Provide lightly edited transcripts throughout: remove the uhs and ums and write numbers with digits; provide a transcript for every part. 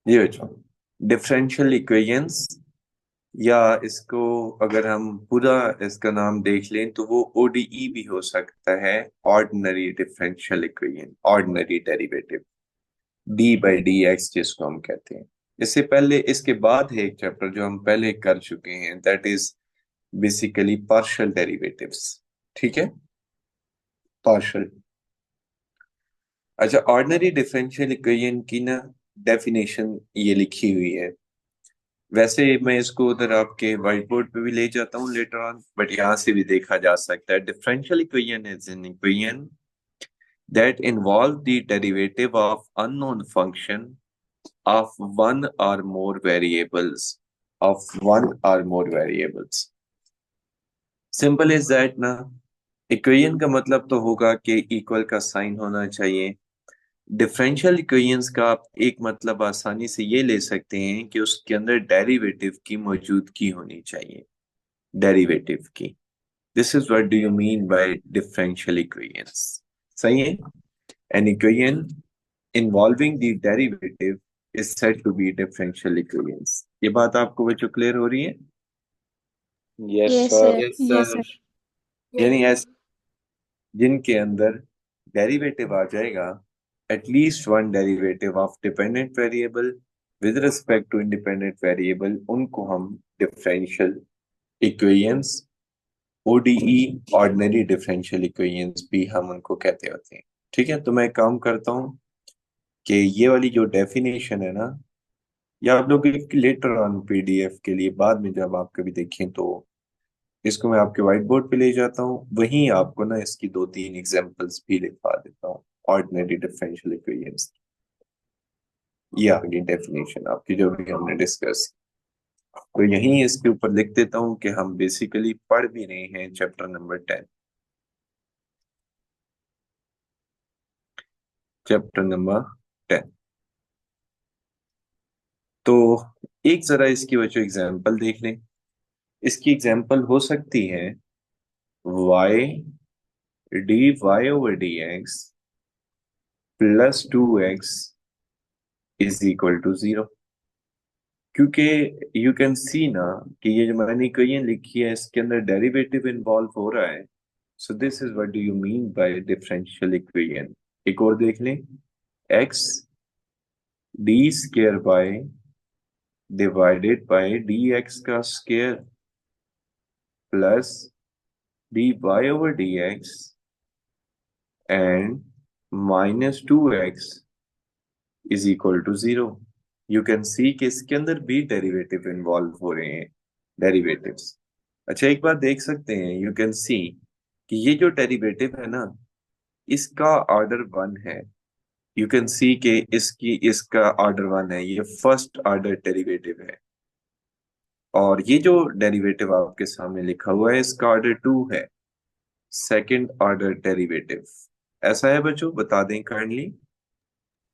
ये बच्चों, differential equations, या इसको अगर हम पूरा इसका नाम देख लें तो वो ओडीई भी हो सकता है। Ordinary differential equation, ordinary derivative, D by D x जिसको हम कहते हैं। इससे पहले, इसके बाद है एक चैप्टर जो हम पहले कर चुके हैं, that is basically partial derivatives. ठीक है, पार्शियल। अच्छा, ऑर्डिनरी डिफरेंशियल इक्वेशन की ना डेफिनेशन ये लिखी हुई है। वैसे मैं इसको उधर आपके व्हाइट बोर्ड पे भी ले जाता हूँ लेटर ऑन, बट यहाँ से भी देखा जा सकता है। Differential equation is an equation that involve the derivative of unknown function of one or more variables, of one or more variables. Simple is that ना, इक्वेशन का मतलब तो होगा कि इक्वल का साइन होना चाहिए। डिफरेंशियल इक्वेशंस का आप एक मतलब आसानी से ये ले सकते हैं कि उसके अंदर डेरिवेटिव की मौजूदगी होनी चाहिए, डेरिवेटिव की। This is what do you mean by differential equations. सही है। An equation involving the derivative is said to be differential equations। ये बात आपको बच्चों क्लियर हो रही है? Yes yes sir. Sir. Yes sir. यानी ऐसे जिनके अंदर डेरिवेटिव आ जाएगा, at least one derivative of dependent variable with respect to independent variable, उनको हम differential equations, ODE, ordinary differential equations भी हम उनको कहते होते हैं। ठीक है, तो मैं एक काम करता हूँ कि ये वाली जो डेफिनेशन है ना, या आप लोग एक लेटर ऑन पीडीएफ के लिए बाद में जब आप कभी देखें तो इसको मैं आपके व्हाइट बोर्ड पे ले जाता हूँ, वहीं आपको ना इसकी दो तीन एग्जांपल्स भी लिखवा देता हूँ ऑर्डिनरी डिफरेंशियल इक्वेशंस। ये आ गई डेफिनेशन आपकी जो भी हमने डिस्कस। तो यहीं इसके ऊपर लिख देता हूँ कि हम बेसिकली पढ़ भी रहे हैं चैप्टर नंबर 10। Chapter number 10। तो एक जरा इसकी वजह एग्जांपल देख लें। इसकी एग्जांपल हो सकती है y dy over dx plus 2x is equal to 0। क्योंकि यू कैन सी ना कि ये जो मैंने इक्वेशन लिखी है इसके अंदर डेरिवेटिव इन्वॉल्व हो रहा है। So this is what do you mean by differential equation. एक और देख लें, x D square by divided by dx का square plus dy over dx and minus 2x is equal to 0। You can see कि इसके अंदर भी derivative involve हो रहे हैं, डेरिवेटिव्स। अच्छा, एक बात देख सकते हैं, यू कैन सी कि ये जो डेरिवेटिव है ना, इसका ऑर्डर 1 है। यू कैन सी कि इसका ऑर्डर 1 है, ये फर्स्ट ऑर्डर डेरिवेटिव है। और ये जो डेरिवेटिव आपके सामने लिखा हुआ है इसका ऑर्डर 2 है, सेकंड ऑर्डर डेरिवेटिव। ऐसा है बच्चों, बता दें kindly.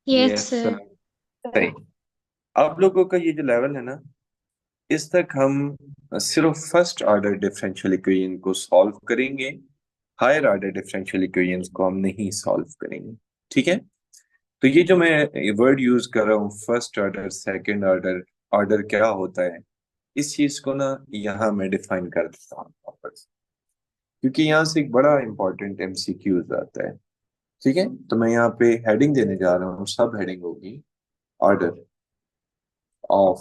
Yes yes sir. Sir. सही। आप लोगों का ये जो लेवल है ना, इस तक हम सिर्फ फर्स्ट ऑर्डर डिफरेंशियल इक्वेशन को सॉल्व करेंगे, हायर ऑर्डर डिफरेंशियल इक्वेशंस को हम नहीं सॉल्व करेंगे। ठीक है। तो ये जो मैं वर्ड यूज कर रहा हूँ, first order, second order, order क्या होता है, इस चीज को ना यहाँ मैं डिफाइन कर देता हूँ वापस, क्योंकि यहाँ से एक बड़ा इंपॉर्टेंट एमसीक्यूज आता है। ठीक है, तो मैं यहाँ पे हेडिंग देने जा रहा हूँ, सब हेडिंग होगी ऑर्डर ऑफ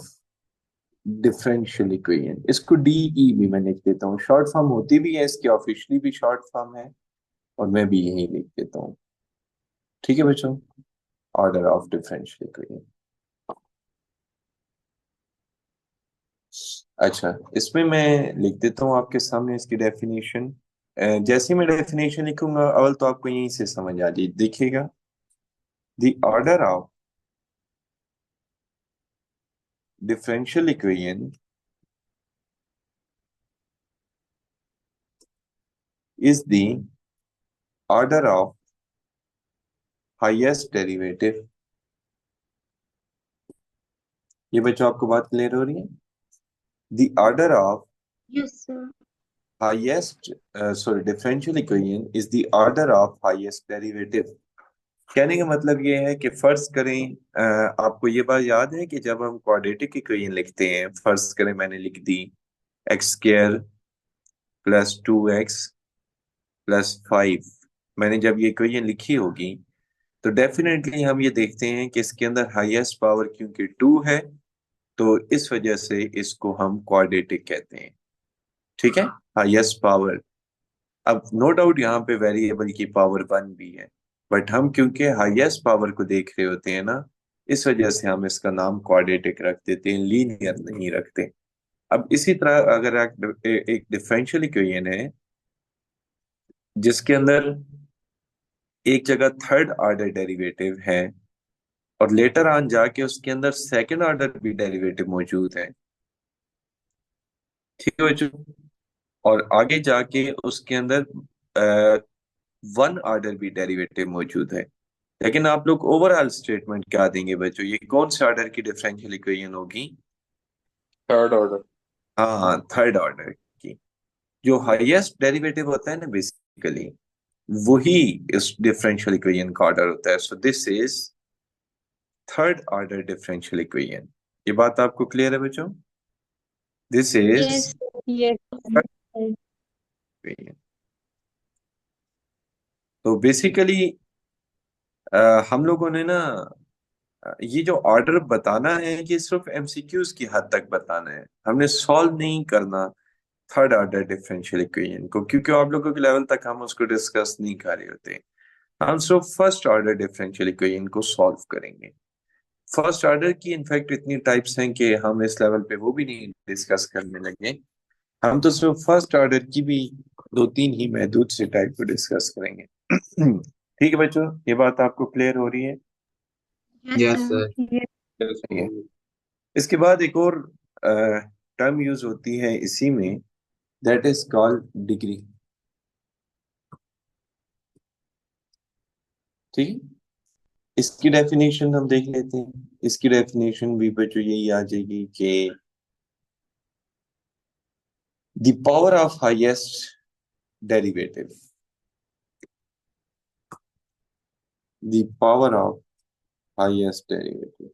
डिफरेंशियल इक्वेशन। इसको डीई भी मैं लिख देता हूँ, शॉर्ट फॉर्म होती भी है इसकी, ऑफिशियली भी शॉर्ट फॉर्म है, और मैं भी यही लिख देता हूँ। ठीक है बच्चों, ऑर्डर ऑफ डिफरेंशियल इक्वेशन। अच्छा, इसमें मैं लिख देता हूँ आपके सामने इसकी डेफिनेशन। जैसे ही मैं डेफिनेशन लिखूंगा, अवल तो आपको यहीं से समझ आ जाए, देखिएगा। The order of differential equation is the order of highest derivative. ये बच्चों आपको बात क्लियर हो रही है? The order of yes sir. highest, sorry, differential equation is the order of highest derivative। कहने का मतलब ये है कि फर्ज करें आपको ये बात याद है कि जब हम क्वाड्रेटिक इक्वेशन लिखते हैं, फर्ज करें मैंने लिख दी x square plus 2x plus 5। मैंने जब ये इक्वेशन लिखी होगी तो डेफिनेटली हम ये देखते हैं कि इसके अंदर हाईएस्ट पावर क्योंकि 2 है, तो इस वजह से इसको हम क्वाड्रेटिक कहते हैं। ठीक है, हाईएस्ट पावर। अब नो डाउट यहाँ पे वेरिएबल की पावर 1 भी है, बट हम क्योंकि हाईएस्ट पावर को देख रहे होते हैं ना, इस वजह से हम इसका नाम क्वाड्रेटिक रख देते हैं, लीनियर नहीं रखते। अब इसी तरह अगर एक डिफरेंशियल इक्वेशन है जिसके अंदर एक जगह थर्ड ऑर्डर डेरिवेटिव है और लेटर ऑन जाके उसके अंदर सेकंड ऑर्डर भी डेरिवेटिव मौजूद है, ठीक है बच्चों, और आगे जाके उसके अंदर वन ऑर्डर भी डेरिवेटिव मौजूद है, लेकिन आप लोग ओवरऑल स्टेटमेंट क्या देंगे बच्चों? ये कौन से ऑर्डर की डिफरेंशियल इक्वेशन होगी? Third order. हाँ, थर्ड ऑर्डर की। जो हाईएस्ट डेरिवेटिव होता है ना बेसिकली, वही इस डिफरेंशियल इक्वेशन का ऑर्डर होता है। So this is third order differential equation. ये बात आपको क्लियर है बच्चों? This is Yes. Yes. Sir. Equation. तो बेसिकली हम लोगों ने ना ये जो ऑर्डर बताना है ये सिर्फ एमसीक्यूज की हद तक बताना है, हमने सॉल्व नहीं करना थर्ड ऑर्डर डिफरेंशियल इक्वेशन को, क्योंकि आप लोगों के लेवल तक हम उसको डिस्कस नहीं कर रहे होते। हम सिर्फ फर्स्ट ऑर्डर डिफरेंशियल इक्वेशन को सॉल्व करेंगे। फर्स्ट ऑर्डर की इनफैक्ट इतनी टाइप्स हैं कि हम इस लेवल पे वो भी नहीं डिस्कस करने लगे। हम तो सिर्फ फर्स्ट ऑर्डर की भी दो तीन ही महदूद से टाइप को डिस्कस करेंगे। ठीक है बच्चों, ये बात आपको क्लियर हो रही है? Yes, Yes, sir. sir. Yes. सही है। इसके बाद एक और टर्म यूज होती है इसी में, दैट इज कॉल्ड डिग्री। ठीक है, इसकी डेफिनेशन हम देख लेते हैं। इसकी डेफिनेशन भी बच्चों यही आ जाएगी कि the power of highest derivative, the power of highest derivative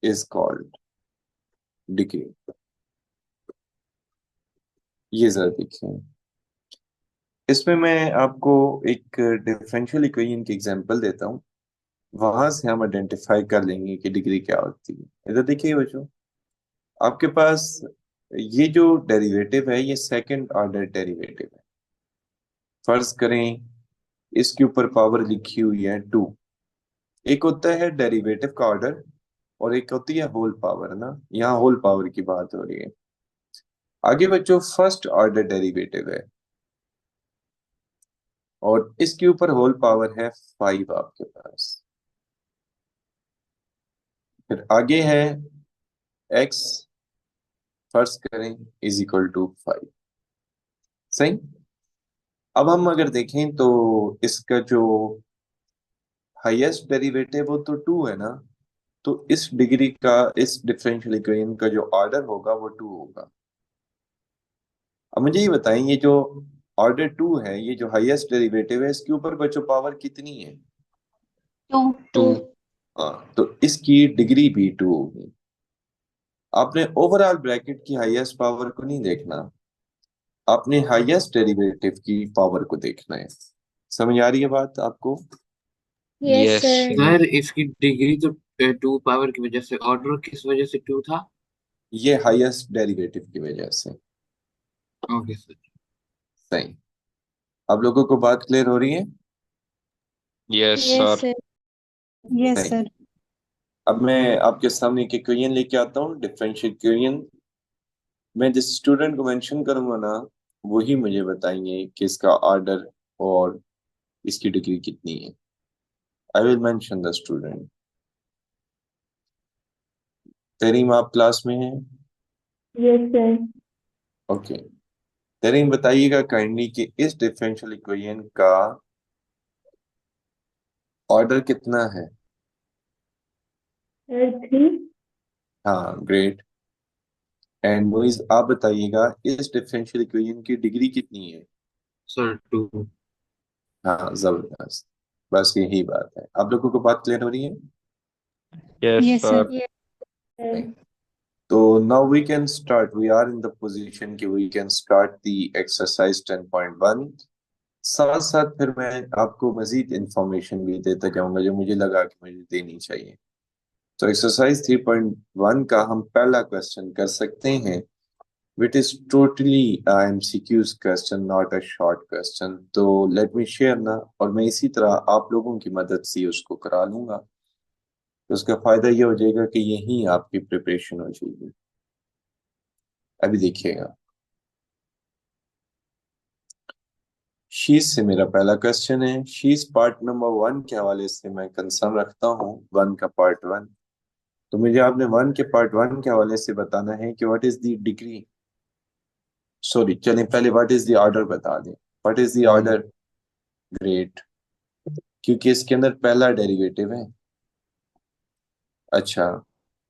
is called degree. ये जरा देखिए, इसमें मैं आपको एक डिफरेंशियल इक्वेशन की एग्जांपल देता हूँ, वहां से हम आइडेंटिफाई कर लेंगे कि डिग्री क्या होती है। इधर देखिए बच्चों, आपके पास ये जो डेरिवेटिव है ये सेकंड ऑर्डर डेरिवेटिव है। फर्ज करें इसके ऊपर पावर लिखी हुई है 2। एक होता है डेरिवेटिव का ऑर्डर और एक होती है होल पावर ना, यहाँ होल पावर की बात हो रही है। आगे बच्चों फर्स्ट ऑर्डर डेरिवेटिव है और इसके ऊपर होल पावर है 5 आपके पास। फिर आगे है x, फर्ज करें इज इक्वल टू 5। सही। अब हम अगर देखें तो इसका जो हाईएस्ट डेरिवेटिव हो तो 2 है ना, तो इस डिग्री का, इस डिफरेंशियल इक्वेशन का जो ऑर्डर होगा वो 2 होगा। अब मुझे ये बताएं, ये जो ऑर्डर 2 है, ये जो हाईएस्ट डेरिवेटिव है, इसके ऊपर बच्चों पावर कितनी है? Two. Two. हाँ, तो इसकी डिग्री भी 2 होगी। आपने ओवरऑल ब्रैकेट की हाईएस्ट पावर को नहीं देखना, आपने हाईएस्ट डेरिवेटिव की पावर को देखना है। समझ आ रही है बात आपको? Yes, Yes, sir. सर इसकी डिग्री तो 2 पावर की वजह से, ऑर्डर किस वजह से 2 था? ये हाईएस्ट डेरिवेटिव की वजह से। Okay sir. सही। आप लोगों को बात क्लियर हो रही है? Yes, Yes, sir. sir. Yes, सही। sir. अब मैं आपके सामने एक इक्वेशन लेके आता हूँ, डिफरेंशियल इक्वेशन। मैं जिस स्टूडेंट को मेंशन करूंगा ना, वही मुझे बताएंगे कि इसका ऑर्डर और इसकी डिग्री कितनी है। I will mention the student. Tarim, आप क्लास में हैं? Yes, sir. ओके। तरीम बताइएगा काइंडली कि इस डिफरेंशियल इक्वेशन का ऑर्डर कितना है? Sir, three. हाँ, ग्रेट। एंड मोइज आप बताइएगा इस डिफरेंशियल इक्वेशन की डिग्री कितनी है? सर 2। हाँ जबरदस्त, बस यही बात है। आप लोगों को बात क्लियर हो रही है? Yes, Yes, sir. sir. Yes. तो now we can start, we are in the position कि we can start the exercise 10.1। साथ साथ फिर मैं आपको मजीद इंफॉर्मेशन भी देता जाऊंगा जो मुझे लगा कि मुझे देनी चाहिए। तो एक्सरसाइज 3.1 का हम पहला क्वेश्चन कर सकते हैं, which is totally MCQs question, not a short question. तो लेट मी शेयर ना, और मैं इसी तरह आप लोगों की मदद से उसको करा लूंगा। तो उसका फायदा ये हो जाएगा कि यही आपकी प्रिपरेशन हो जाएगी। अभी देखिएगा, शीज से मेरा पहला क्वेश्चन है। शीज पार्ट नंबर 1 के हवाले से मैं कंसर्न रखता हूँ, 1 का पार्ट 1। तो मुझे आपने 1 के पार्ट 1 के हवाले से बताना है कि what is the degree, sorry चलें पहले व्हाट इज द ऑर्डर बता दें। What is the order? Great, क्योंकि इसके अंदर पहला डेरिवेटिव है। अच्छा,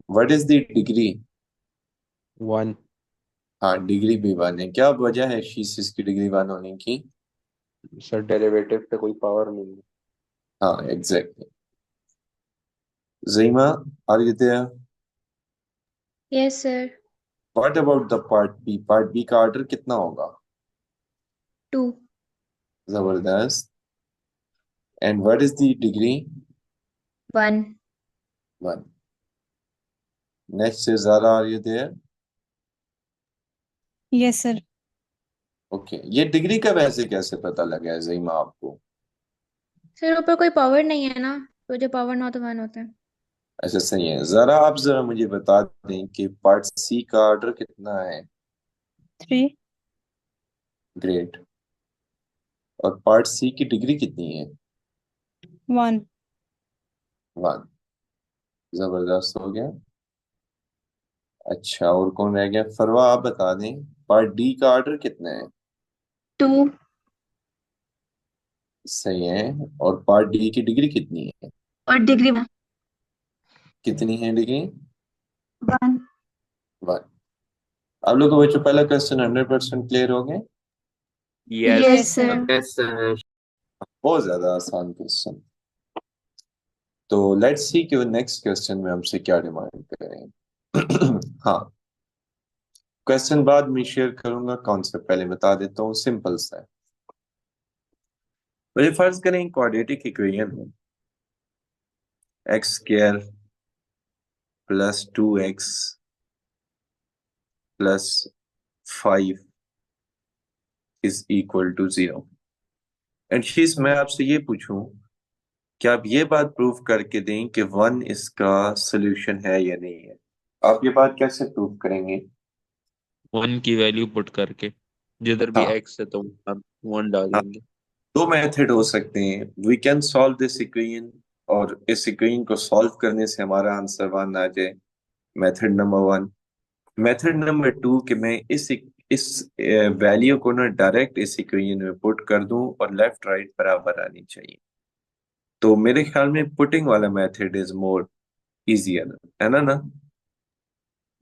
व्हाट इज द डिग्री? 1. हाँ, डिग्री भी 1 है। क्या वजह है शीज की डिग्री 1 होने की? सर डेरिवेटिव पे कोई पावर नहीं है। हाँ exactly. Zaima, are you there? Yes, sir. What about the part B? Part B का ऑर्डर कितना होगा? 2. जबरदस्त। And what is the degree? 1. 1। Next is Zara, are you there? Yes, sir. Okay, ये डिग्री का वैसे कैसे पता लगा है ज़ईमा आपको? सर ऊपर कोई पावर नहीं है ना, तो जो पावर ना हो तो 1 होता है। ऐसा सही है। जरा आप जरा मुझे बता दें कि पार्ट सी का ऑर्डर कितना है? 3. ग्रेट। और पार्ट सी की डिग्री कितनी है? 1. 1। जबरदस्त हो गया। अच्छा, और कौन रह गया? फरवा, आप बता दें पार्ट डी का ऑर्डर कितना है? 2. सही है। और पार्ट डी की डिग्री कितनी है? और डिग्री 1. कितनी है डिग्री? 1. 1। आप लोग को बच्चों पहला क्वेश्चन 100% क्लियर हो गए? Yes. Yes, sir. Yes sir. बहुत ज्यादा आसान क्वेश्चन। तो लेट्स सी कि वो नेक्स्ट क्वेश्चन में हमसे क्या डिमांड करें। हाँ, क्वेश्चन बाद में शेयर करूंगा, कॉन्सेप्ट पहले बता देता हूँ, सिंपल सा है। मुझे फर्ज करें क्वाड्रेटिक इक्वेशन है, X square plus 2x plus 5 is equal to 0। And शीज, मैं आपसे ये पूछूं कि आप ये बात प्रूव करके दें कि 1 इसका सोल्यूशन है या नहीं है। आप ये बात कैसे प्रूव करेंगे? 1 की वैल्यू पुट करके जिधर भी हाँ x है तो हम 1 हाँ, डालेंगे। दो मेथड हो सकते हैं। We can solve this equation, और इस इक्वेशन को सॉल्व करने से हमारा आंसर 1 आ जाए, मेथड नंबर 1। मेथड नंबर 2 कि मैं इस वैल्यू को ना डायरेक्ट इस इक्वेशन में पुट कर दूं और लेफ्ट राइट बराबर आनी चाहिए। तो मेरे ख्याल में पुटिंग वाला मेथड इज मोर इजियर, है ना?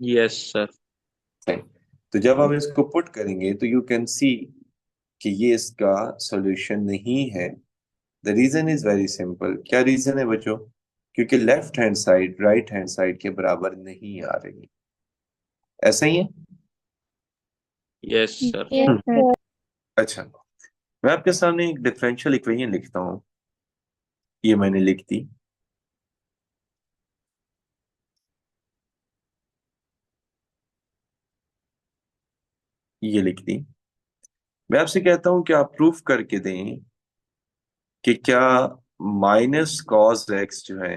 Yes sir. Fine. तो जब हम इसको पुट करेंगे तो यू कैन सी कि ये इसका सॉल्यूशन नहीं है। The reason is very simple. क्या रीजन है बच्चों? क्योंकि left hand side right hand side के बराबर नहीं आ रही। ऐसा ही है? Yes sir. Yes, sir. अच्छा, मैं आपके सामने एक डिफरेंशियल इक्वेशन लिखता हूँ। ये मैंने लिख दी। ये लिख दी। मैं आपसे कहता हूं कि आप प्रूफ करके दें कि क्या माइनस कॉस एक्स जो है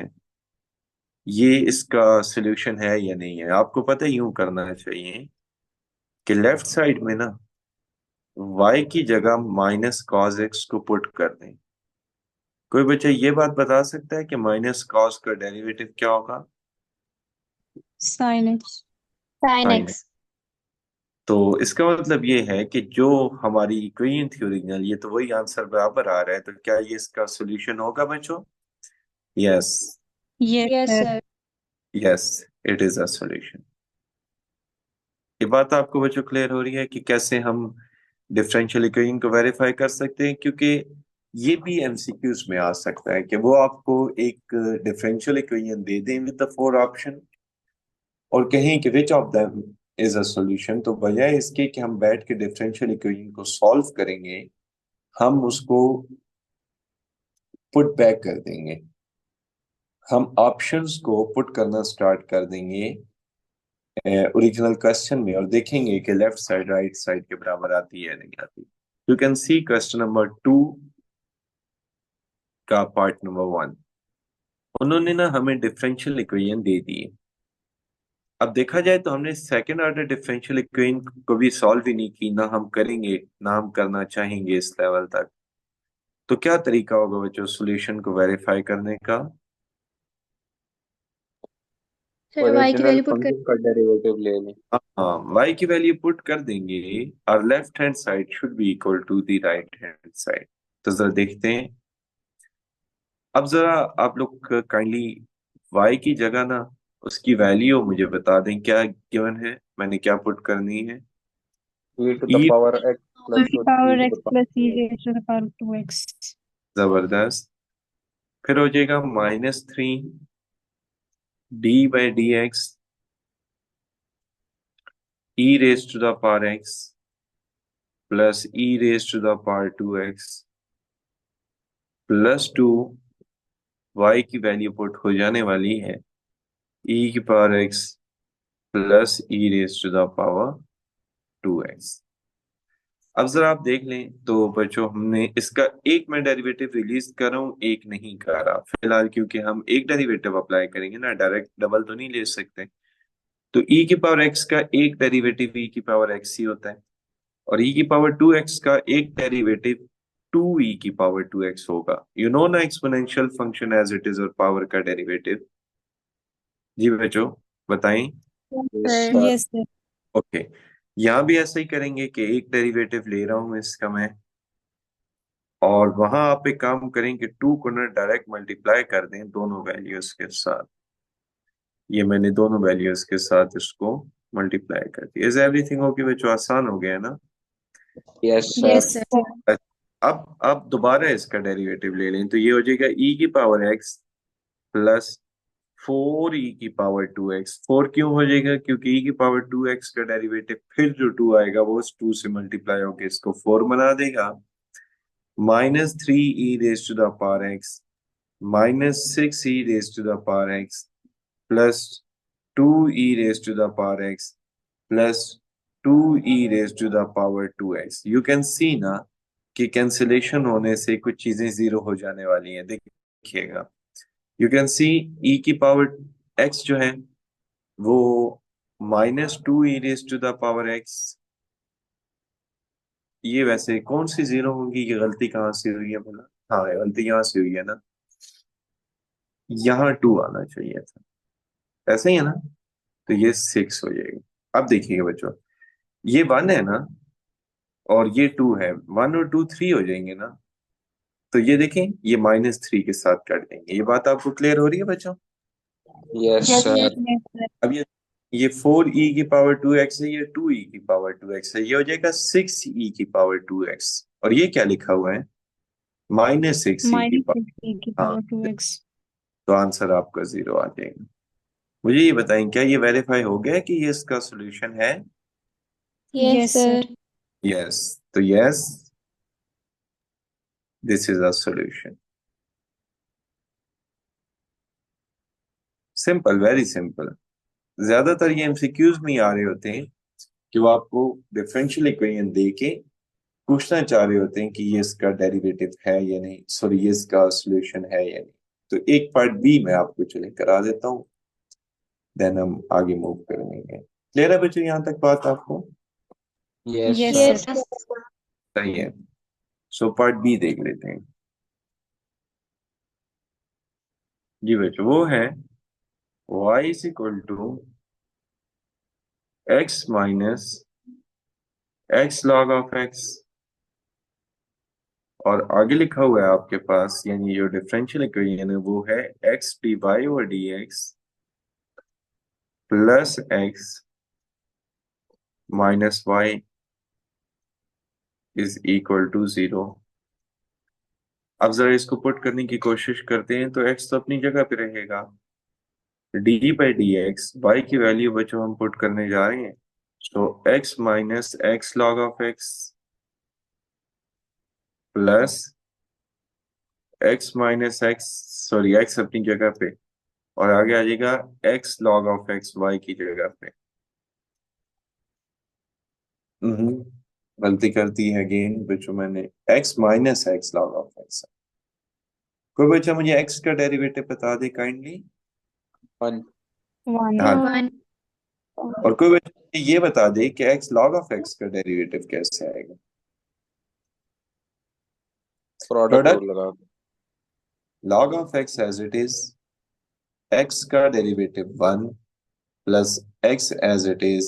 ये इसका सोल्यूशन है या नहीं है। आपको पता है यूं करना चाहिए कि लेफ्ट साइड में ना y की जगह माइनस कॉस एक्स को पुट कर दें। कोई बच्चा ये बात बता सकता है कि माइनस कॉस का डेरिवेटिव क्या होगा? Sin x. Sin sine. x. तो इसका मतलब ये है कि जो हमारी इक्वेशन थी ओरिजिनल, ये तो वही आंसर बराबर आ रहा है। तो क्या ये इसका सोल्यूशन होगा बच्चों? Yes, Yes, Yes, sir. sir. Yes, it is a solution. ये बात आपको बच्चों क्लियर हो रही है कि कैसे हम डिफरेंशियल इक्वेशन को वेरीफाई कर सकते हैं? क्योंकि ये भी एमसीक्यूज में आ सकता है कि वो आपको एक डिफरेंशियल इक्वेशन दे दें विद द फोर ऑप्शन और कहें कि which of them is a solution, तो बजाय इसके कि हम बैठ के डिफरेंशियल इक्वेशन को सॉल्व करेंगे, हम उसको पुट बैक कर देंगे, हम ऑप्शंस को पुट करना स्टार्ट कर देंगे ओरिजिनल क्वेश्चन में और देखेंगे कि लेफ्ट साइड राइट साइड के बराबर आती है नहीं आती। You can C question number 2 का पार्ट नंबर 1। उन्होंने ना हमें डिफरेंशियल इक्वेशन दे दी है। अब देखा जाए तो हमने सेकंड ऑर्डर डिफरेंशियल इक्वेशन को भी सॉल्व ही नहीं की, ना हम करेंगे ना हम करना चाहेंगे इस लेवल तक। तो क्या तरीका होगा बच्चों सॉल्यूशन को वेरीफाई करने का? सर y की ओरिजिनल वैल्यू पुट कर। फंक्शन का डेरिवेटिव ले लें। हाँ, y की वैल्यू पुट कर देंगे और left hand side should be equal to the right hand side. तो जरा देखते हैं। अब जरा आप लोग काइंडली y की जगह ना उसकी वैल्यू मुझे बता दें, क्या गिवन है, मैंने क्या पुट करनी है। e to the e, power x plus e और power e to x the power plus e raised to the power 2x. जबरदस्त। फिर हो जाएगा -3 d/dx e raised to the power x plus e raised to the power 2x plus 2, y की value put हो जाने वाली है e की power x plus e raise to the power 2x। अब जरा आप देख लें तो बच्चों हमने इसका एक मैं डेरिवेटिव रिलीज कर रहा हूं, एक नहीं कर रहा फिलहाल, क्योंकि हम एक डेरिवेटिव अप्लाई करेंगे ना, डायरेक्ट डबल तो नहीं ले सकते। तो e की पावर x का एक डेरिवेटिव e की पावर x ही होता है और e की पावर 2x का एक डेरिवेटिव 2e की पावर 2x होगा। यू नो ना exponential function as it is और पावर का डेरिवेटिव। जी बच्चों बताएं। yes sir sir Yes, sir. Okay, यहाँ भी ऐसा ही करेंगे कि एक डेरिवेटिव ले रहा हूं इसका मैं, और वहां आप एक काम करें कि 2 को ना डायरेक्ट मल्टीप्लाई कर दें दोनों वैल्यूज के साथ। ये मैंने दोनों वैल्यूज के साथ इसको मल्टीप्लाई कर दिया। इज एवरीथिंग ओके बच्चों, आसान हो गया ना? yes sir yes Yes, sir. sir. अब दोबारा इसका डेरिवेटिव ले लें तो ये हो जाएगा e की पावर x प्लस 4e की पावर 2x। 4 क्यों हो जाएगा? क्योंकि e की पावर 2x का डेरिवेटिव फिर जो 2 आएगा वो उस 2 से मल्टीप्लाई होकर इसको 4 बना देगा। -3e raise to the power x -6e raise to the power x plus 2e raise to the power x plus 2e raise to the power 2x। You can see ना कि कैंसिलेशन होने से कुछ चीजें जीरो हो जाने वाली हैं, देखिएगा। यू कैन सी e की पावर x जो है वो -2e raise to the power x, ये वैसे कौन सी जीरो होगी? ये गलती कहाँ से हुई है बोला? हाँ गलती यहाँ से हुई है ना, यहाँ 2 आना चाहिए था, ऐसे ही है ना? तो ये 6 हो जाएगा। अब देखिएगा बच्चों, ये 1 है ना और ये 2 है, 1 और 2 3 हो जाएंगे ना। तो ये देखें ये -3 के साथ काट देंगे। ये बात आपको क्लियर हो रही है बच्चों? yes yes sir sir. Yes, sir. अब ये 4e की पावर 2x है, ये 2e की पावर 2x है, ये हो जाएगा 6e की पावर 2x। और ये क्या लिखा हुआ है? -6e की Minus पावर। 6 e की हाँ, power 2x. तो आंसर आपका 0 आ जाएगा। मुझे ये बताएं क्या ये वेरीफाई हो गया कि ये इसका सॉल्यूशन है? Yes Yes, sir. Sir. Yes, तो yes this is a solution. Simple, very simple. ज्यादातर ये एमसीक्यूज में ही आ रहे होते हैं कि वो आपको डिफरेंशियल इक्वेशन दे के पूछना चाह रहे होते हैं कि ये इसका डेरिवेटिव है या नहीं, सॉरी ये इसका सॉल्यूशन है या नहीं। तो एक पार्ट बी मैं आपको चले करा देता हूँ, देन हम आगे मूव करेंगे। क्लियर है बच्चों यहाँ तक बात आपको? yes Yes, sir sir. सही है। सो पार्ट बी देख लेते हैं। जी बच्चों वो है y is equal to x minus x log of x, और आगे लिखा हुआ है आपके पास, यानी जो डिफरेंशियल इक्वेशन है वो है x dy over dx plus x minus y is equal to 0। अब जरा इसको पुट करने की कोशिश करते हैं, तो x तो अपनी जगह पे रहेगा, D by D X, Y की वैल्यू बच्चों हम पुट करने जा रहे हैं, तो x minus X log of X plus x minus X, sorry x अपनी जगह पे, और आगे आ जाएगा x log of X Y की जगह पे। हम्म, गलती कर दी है अगेन बच्चों मैंने, x minus X log of x. कोई बच्चा मुझे x का डेरिवेटिव बता दे काइंडली। 1 1. हाँ, 1 और कोई बच्चा ये बता दे कि x लॉग ऑफ x का डेरिवेटिव कैसे आएगा। प्रोडक्ट प्रोडक्ट रूल लगा। log of x as it is, x का derivative 1 plus x as it is,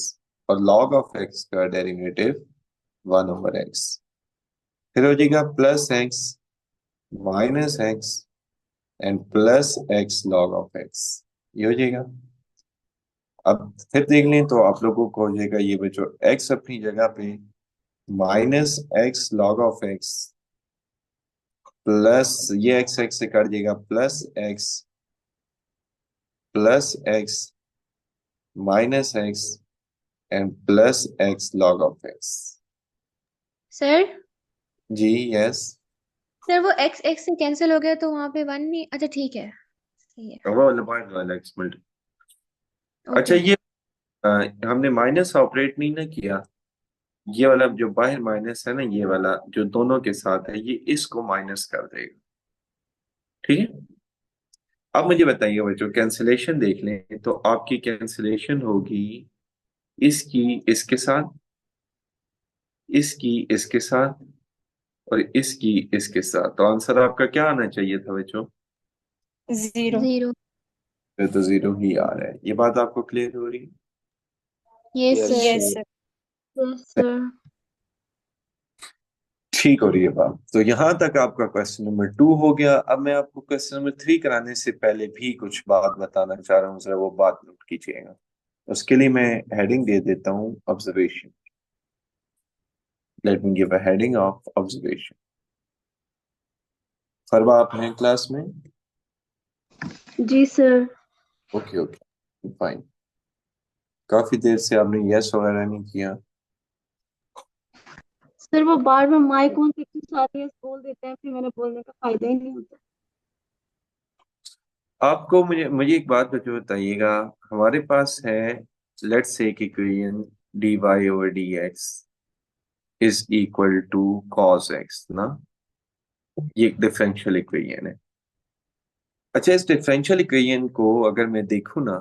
और log of x का डेरिवेटिव 1 ओवर x, फिर हो जाएगा plus x minus x and plus x log of x, ये हो जाएगा। अब फिर देख लें तो आप लोगों को हो जाएगा ये बच्चों x अपनी जगह पे minus x log of x plus ये x से कट जाएगा plus x minus x and plus x log of x। Sir जी यस, सर वो x x से कैंसिल हो गया तो वहां पे 1 नहीं, अच्छा ठीक है, सही है, वो वाला पॉइंट वाला x मल्टी। अच्छा ओके। ये हमने माइनस ऑपरेट नहीं ना किया, ये वाला जो बाहर माइनस है ना, ये वाला जो दोनों के साथ है, ये इसको माइनस कर देगा, ठीक है। अब मुझे बताइए बच्चों, कैंसिलेशन देख लें तो आपकी कैंसिलेशन होगी इसकी इसके साथ, इसकी इसके साथ, और इसकी इसके साथ, तो आंसर आपका क्या आना चाहिए था बच्चों। 0. 0 फिर तो जीरो ही आ रहा है। ये बात आपको क्लियर हो रही है। Yes Yes, sir, Yes, sir. sir. Yes sir. ठीक हो रही है बात। तो यहां तक आपका क्वेश्चन नंबर 2 हो गया। अब मैं आपको क्वेश्चन नंबर 3 कराने से पहले भी कुछ बात बताना चाह रहा हूँ, जरा वो बात नोट कीजिएगा। उसके लिए मैं हेडिंग दे देता हूँ observation. Let me give a heading of observation. Farwa आप हैं क्लास में? जी सर। Okay okay fine. काफी देर से आपने यस वगैरह नहीं किया। सर वो बार बार माइक ऑन करके सारे बोल देते हैं, फिर मैंने बोलने का फायदा ही नहीं होता। आपको मुझे मुझे एक बात बच्चों बताइएगा, हमारे पास है let's say equation D Y over D X is equal to cos X ना, ये एक डिफरेंशियल इक्वेशन है। अच्छा, इस डिफरेंशियल इक्वेशन को अगर मैं देखूं ना,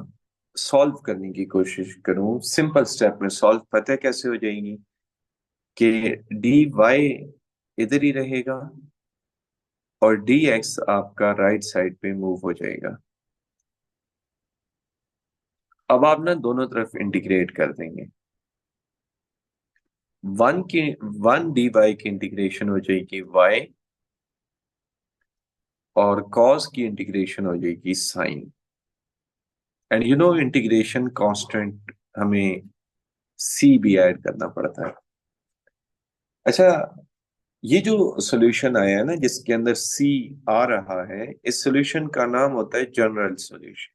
सॉल्व करने की कोशिश करूं सिंपल स्टेप में, सॉल्व पता है कैसे हो जाएगी कि डी वाई इधर ही रहेगा और डी एक्स आपका राइट साइड पे मूव हो जाएगा। अब आप ना दोनों तरफ इंटीग्रेट कर देंगे, वन डी वाई की इंटीग्रेशन हो जाएगी वाई, और कॉस की इंटीग्रेशन हो जाएगी sine. And you know integration constant हमें सी भी ऐड करना पड़ता है। अच्छा, ये जो सॉल्यूशन आया है ना जिसके अंदर सी आ रहा है, इस सॉल्यूशन का नाम होता है जनरल सॉल्यूशन।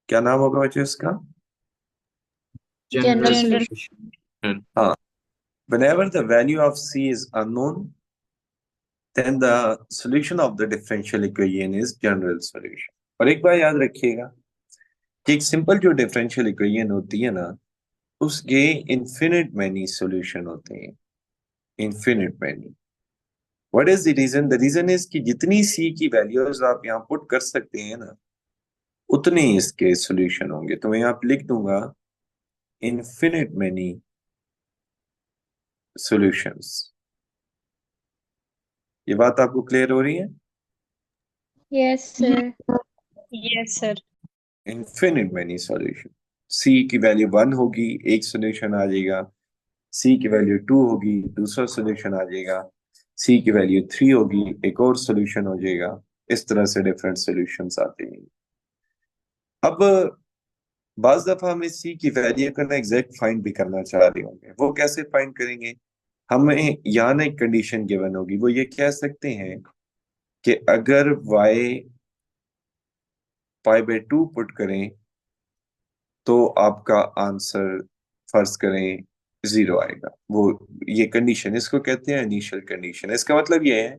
क्या नाम होगा बच्चों इसका? General General. सॉल्यूशन। हाँ, whenever the value of c is unknown, then the solution of the differential equation is general solution। और एक बार याद रखिएगा कि एक सिंपल जो डिफरेंशियल इक्वेशन होती है ना, उसके इन्फिनिट मैनी सॉल्यूशन होते हैं, infinite many. What is the reason? The reason is कि जितनी सी की वैल्यूज आप यहाँ पुट कर सकते हैं ना, उतने ही इसके सॉल्यूशन होंगे। तो मैं यहाँ पे लिख दूंगा इन्फिनिट मैनी सॉल्यूशंस। ये बात आपको क्लियर हो रही है? Yes sir. Yes, sir. Infinite many solution. C की वैल्यू 1 होगी, एक सॉल्यूशन आ जाएगा। सी की वैल्यू 2 होगी, दूसरा सॉल्यूशन आ जाएगा। सी की वैल्यू 3 होगी, एक और सॉल्यूशन हो जाएगा। इस तरह से डिफरेंट सॉल्यूशंस आते हैं। अब बाज दफा हम इस सी की वैल्यू का ना एग्जैक्ट फाइंड भी करना चाह रहे होंगे, वो कैसे फाइंड करेंगे? हमें यहाँ ना एक कंडीशन गिवन होगी, वो ये कह सकते हैं कि अगर y π/2 पुट करें तो आपका आंसर फर्ज करें 0 आएगा। वो ये कंडीशन, इसको कहते हैं इनिशियल कंडीशन। इसका मतलब ये है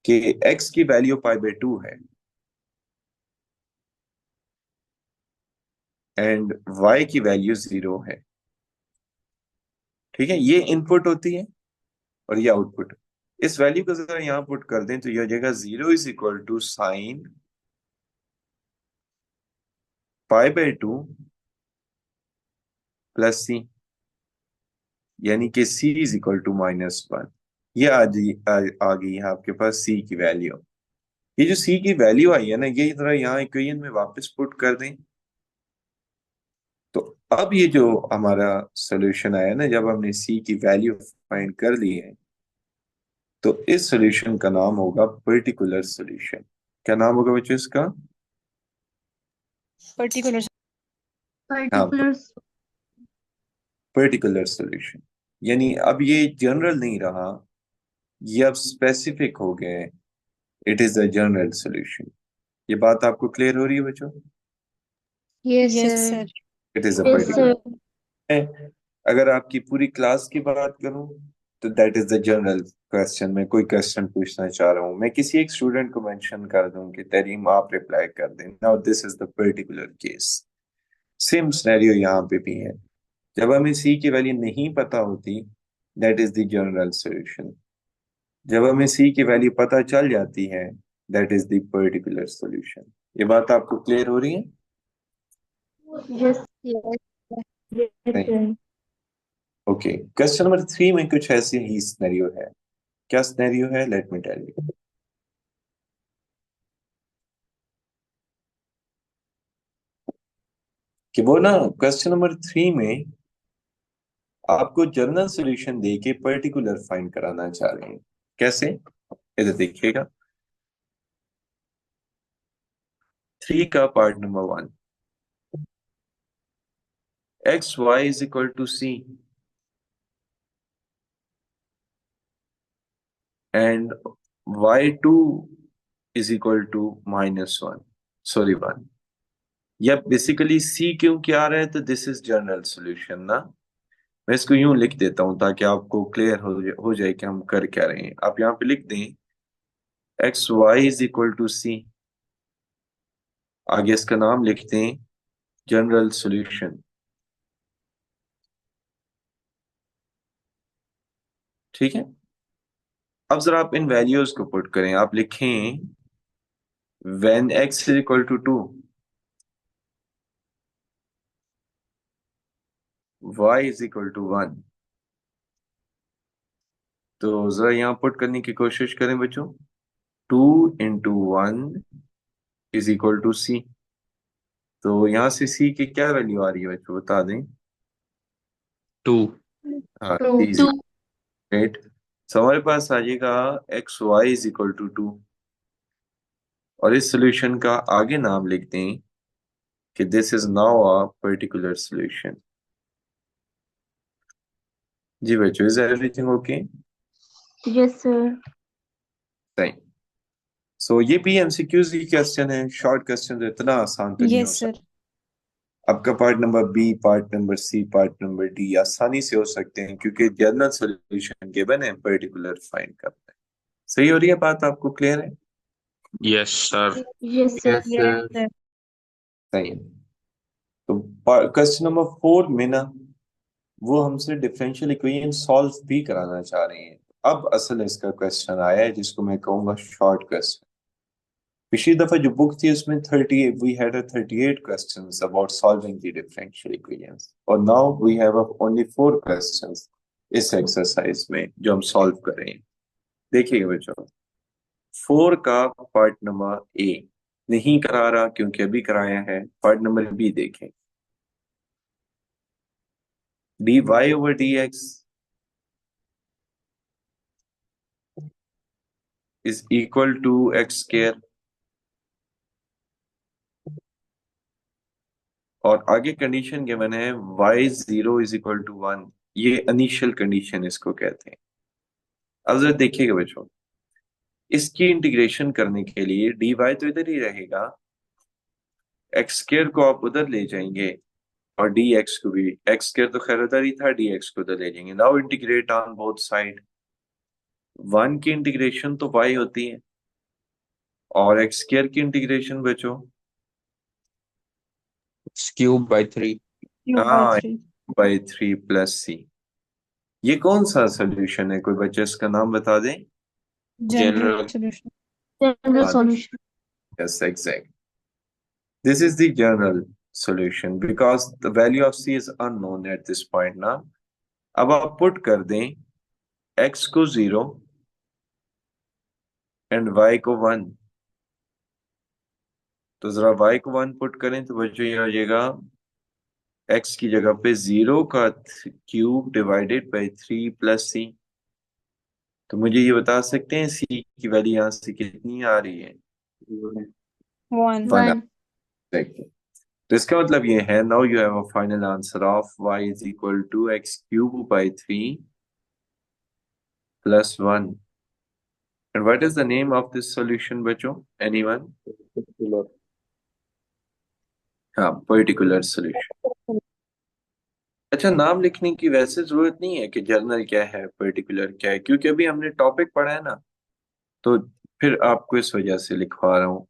कि x की वैल्यू π/2 है एंड y की वैल्यू 0 है। ठीक है, ये इनपुट होती है और ये आउटपुट। इस वैल्यू को जरा यहां पुट कर दें तो यह हो जाएगा 0 is equal to sine π/2 plus C, यानी कि c इज इक्वल टू -1। ये आ गई है आपके पास c की वैल्यू। ये जो c की वैल्यू आई है ना, ये जरा यहाँ इक्वेशन में वापस पुट कर दें तो अब ये जो हमारा सॉल्यूशन आया ना, जब हमने c की वैल्यू फाइंड कर ली है, तो इस सॉल्यूशन का नाम होगा पर्टिकुलर सॉल्यूशन। क्या नाम होगा बच्चों इसका? पर्टिकुलर हाँ, पर्टिकुलर पर्टिकुलर सॉल्यूशन। यानी अब ये जनरल नहीं रहा, ये अब स्पेसिफिक हो गए। It is a general solution. ये बात आपको क्लियर हो रही है बच्चों? Yes yes sir. Sir it is a yes particular. Sir. अगर आपकी पूरी क्लास की बात करूं तो that is the general question. मैं कोई क्वेश्चन पूछना चाह रहा हूं, मैं किसी एक स्टूडेंट को मेंशन कर दूं कि तरीम आप रिप्लाई कर दें, now this is the particular case. Same scenario यहाँ पे भी है। जब हमें सी की वैल्यू नहीं पता होती, that is the general solution. जब हमें सी की वैल्यू पता चल जाती है, that is the particular solution. ये बात आपको क्लियर हो रही है? यस यस यस नहीं? सर। ओके, क्वेश्चन नंबर 3 में कुछ ऐसे ही सिनेरियो है। क्या सिनेरियो है? Let me tell you. कि वो ना क्वेश्चन नंबर 3 में आपको जनरल सॉल्यूशन दे के पर्टिकुलर फाइंड कराना चाह रहे हैं। कैसे? इधर देखिएगा, 3 का part number 1, x y is equal to c and y2 is equal to -1, sorry 1। या बेसिकली c क्यों क्या आ रहा है, तो दिस इज जनरल सॉल्यूशन ना। मैं इसको यूं लिख देता हूं ताकि आपको क्लियर हो जाए कि हम कर क्या रहे हैं। आप यहाँ पे लिख दें x y is equal to C, आगे इसका नाम लिखते हैं जनरल सॉल्यूशन। ठीक है, अब जरा आप इन वैल्यूज को पुट करें। आप लिखें when x is equal to 2, y is equal to 1। तो जरा यहां पुट करने की कोशिश करें बच्चों। 2 इंटू 1 इज इक्वल टू सी। तो यहां से सी की क्या वैल्यू आ रही है बच्चों, बता दें। 2। हाँ, टू इजी, राइट। सो हमारे पास आ जाएगा x y is equal to 2, और इस सोल्यूशन का आगे नाम लिख दें कि this is now a particular solution. जी बच्चों, is everything okay? Yes sir. सही। सो ये भी एमसीक्यूज की क्वेश्चन है, शॉर्ट क्वेश्चन, तो इतना आसान तो नहीं हो यस सकता। सर आपका part number b, part number c, part number d आसानी से हो सकते हैं क्योंकि जनरल सोल्यूशन गिवन है, पर्टिकुलर फाइंड करना है। सही हो रही है बात? आपको क्लियर है? Yes sir. Yes sir. Yes sir. Sir सही है। तो क्वेश्चन नंबर 4 में ना वो हमसे डिफरेंशियल इक्वेशन सॉल्व भी कराना चाह रहे हैं। अब असल इसका क्वेश्चन आया है जिसको मैं कहूंगा शॉर्ट क्वेश्चन। पिछली दफा जो बुक थी उसमें 38 we had 38 questions about solving the differential equations, और now we have only 4 questions इस एक्सरसाइज में जो हम सॉल्व कर रहे हैं। देखिएगा बच्चों, 4 का पार्ट नंबर ए नहीं करा रहा क्योंकि अभी कराया है। पार्ट नंबर बी देखें, dy over dx is equal to x square, और आगे कंडीशन गिवन है y0 is equal to 1। ये इनिशियल कंडीशन इसको कहते हैं। अब जरा देखिएगा बच्चों, इसकी इंटीग्रेशन करने के लिए dy तो इधर ही रहेगा, एक्स स्क्वायर को आप उधर ले जाएंगे और dx को भी, एक्स स्क्वायर तो खैर उधर ही था, dx को उधर ले जाएंगे। Now integrate on both side. 1 की इंटीग्रेशन तो y होती है और एक्स स्क्वायर की इंटीग्रेशन बच्चों x³/3। Q by हाँ 3. बाई 3 प्लस सी। ये कौन सा सोल्यूशन है, कोई बच्चे इसका नाम बता दें? General General. solution. जनरल हाँ, solution. yes, exact. This is the general solution because the value of c is unknown at this point ना। अब आप पुट कर दें x को 0 एंड y को 1, तो जरा y को 1 पुट करें तो बच्चों ये हो जाएगा x की जगह पे 0 का क्यूब डिवाइडेड बाई 3 प्लस सी। तो मुझे ये बता सकते हैं c की वैल्यू यहाँ से कितनी आ रही है? 1. 1। तो इसका मतलब ये है, now you have a final answer of y is equal to x³/3 plus 1। And what is the name of this solution बच्चों? एनीवन? Particular. हाँ, पर्टिकुलर सॉल्यूशन। अच्छा, नाम लिखने की वैसे जरूरत नहीं है कि जर्नल क्या है, पर्टिकुलर क्या है, क्योंकि अभी हमने टॉपिक पढ़ा है ना, तो फिर आपको इस वजह से लिखवा रहा हूँ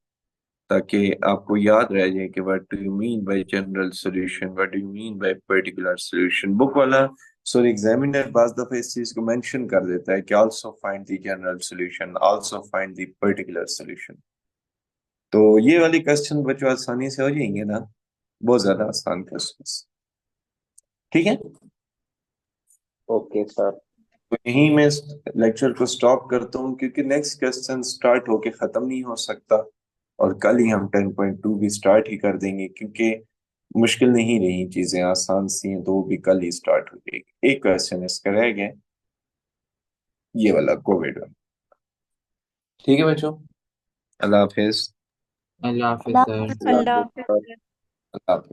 ताकि आपको याद रह जाए कि what do you mean bye general solution, what do you mean bye particular solution. Book वाला सॉरी एग्जामिनर बाज दफा इस चीज को मेंशन कर देता है कि also find the general solution, also find the particular solution. तो ये वाले क्वेश्चन बच्चों आसानी से हो जाएंगे ना, बहुत ज्यादा आसान क्वेश्चन। ठीक है, Okay, sir. तो यहीं मैं लेक्चर को स्टॉप करता हूँ क्योंकि नेक्स्ट क्वेश्चन स्टार्ट होके खत्म नहीं हो सकता और कल ही हम 10.2 भी स्टार्ट ही कर देंगे क्योंकि मुश्किल नहीं रही, चीजें आसान सी हैं, तो वो भी कल ही स्टार्ट हो जाएगी। एक क्वेश्चन इसका रह गया, ये वाला कोविड वाला। ठीक है बच्चों, अल्लाह हाफिज। अल्लाह हाफिज अल्लाह सर। हाफिज। Allah. अल्लाह हाफिज।